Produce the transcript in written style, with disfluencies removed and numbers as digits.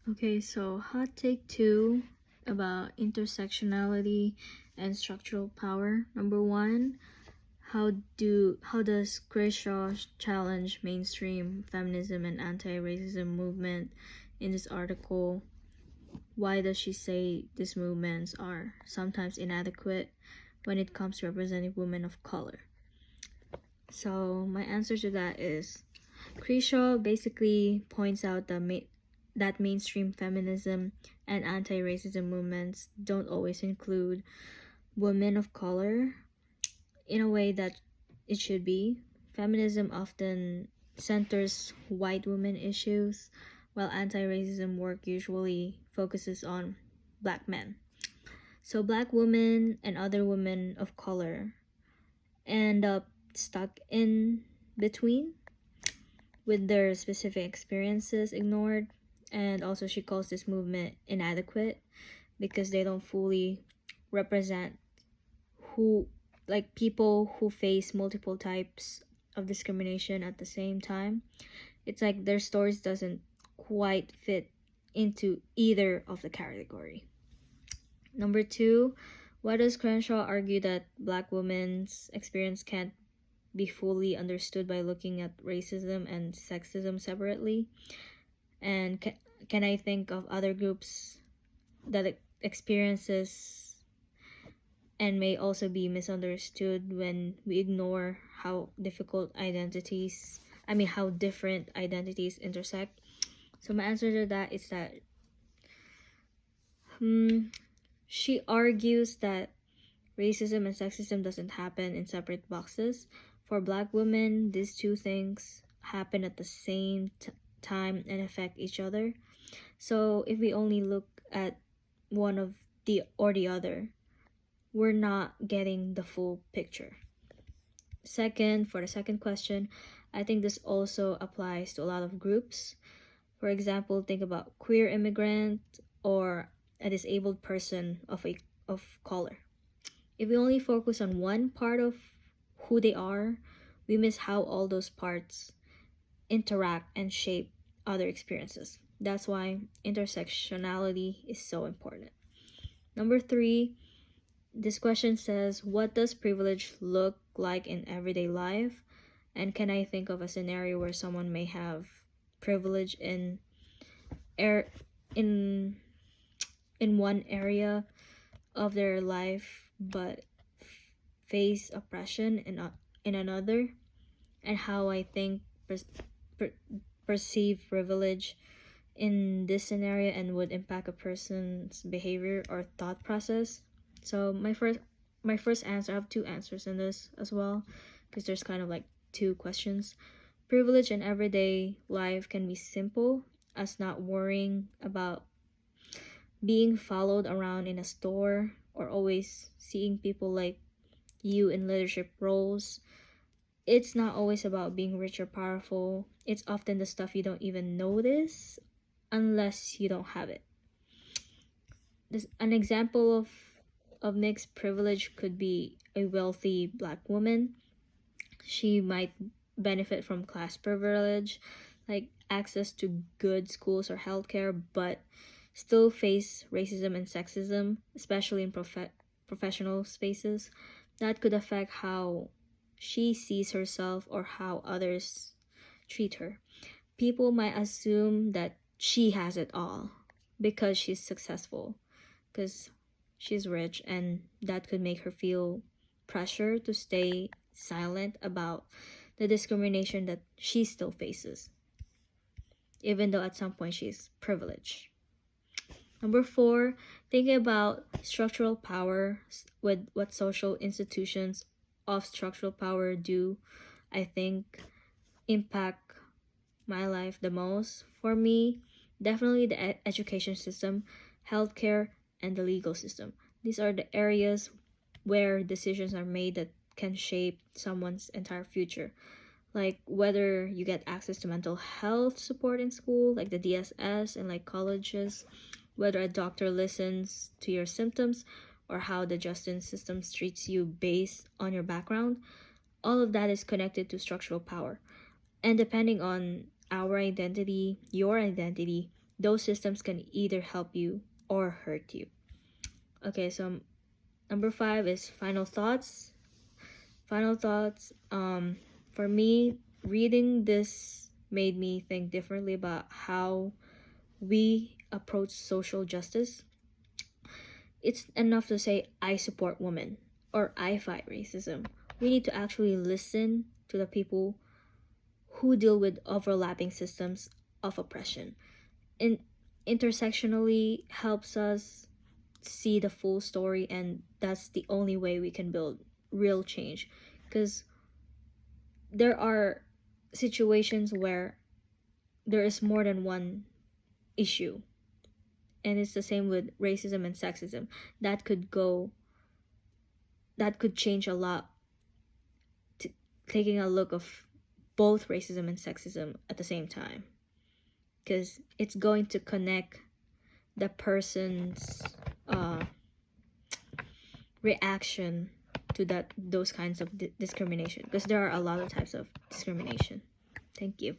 Okay, so hot take 2 about intersectionality and structural power. Number 1, how does Kershaw challenge mainstream feminism and anti-racism movement in this article? Why does she say these movements are sometimes inadequate when it comes to representing women of color? So my answer to that is Kershaw basically points out that mainstream feminism and anti-racism movements don't always include women of color in a way that it should be. Feminism often centers white women issues, while anti-racism work usually focuses on black men. So black women and other women of color end up stuck in between with their specific experiences ignored. And also she calls this movement inadequate because they don't fully represent who like people who face multiple types of discrimination at the same time. It's like their stories doesn't quite fit into either of the category. Number 2, why does Crenshaw argue that black women's experience can't be fully understood by looking at racism and sexism separately? And can I think of other groups that experiences and may also be misunderstood when we ignore how different identities intersect? So my answer to that is that she argues that racism and sexism doesn't happen in separate boxes. For black women, these two things happen at the same time and affect each other. So if we only look at one of the other, we're not getting the full picture. Second, for the second question, I think this also applies to a lot of groups. For example, think about queer immigrant or a disabled person of color. If we only focus on one part of who they are, we miss how all those parts interact and shape other experiences. That's why intersectionality is so important. Number 3, this question says, what does privilege look like in everyday life? And can I think of a scenario where someone may have privilege in one area of their life but face oppression in another, and how I think perceive privilege in this scenario and would impact a person's behavior or thought process. So my first answer, I have two answers in this as well, because there's kind of like two questions. Privilege in everyday life can be simple as not worrying about being followed around in a store or always seeing people like you in leadership roles. It's not always about being rich or powerful. It's often the stuff you don't even notice unless you don't have it. An example of mixed privilege could be a wealthy black woman. She might benefit from class privilege, like access to good schools or healthcare, but still face racism and sexism, especially in professional spaces. That could affect how she sees herself or how others treat her. People might assume that she has it all because she's successful, because she's rich, and that could make her feel pressure to stay silent about the discrimination that she still faces, even though at some point she's privileged. Number 4, thinking about structural power with what social institutions of structural power do, I think impact my life the most. For me, definitely the education system, healthcare, and the legal system. These are the areas where decisions are made that can shape someone's entire future. Like whether you get access to mental health support in school, like the DSS and like colleges, whether a doctor listens to your symptoms, or how the justice system treats you based on your background. All of that is connected to structural power. And depending on our identity, your identity, those systems can either help you or hurt you. Okay, so number 5 is final thoughts. Final thoughts. For me, reading this made me think differently about how we approach social justice. It's enough to say, I support women or I fight racism. We need to actually listen to the people who deal with overlapping systems of oppression. And intersectionally helps us see the full story, and that's the only way we can build real change. Because there are situations where there is more than one issue, and it's the same with racism and sexism. That could change a lot, taking a look of both racism and sexism at the same time, because it's going to connect the person's reaction to those kinds of discrimination, because there are a lot of types of discrimination. Thank you.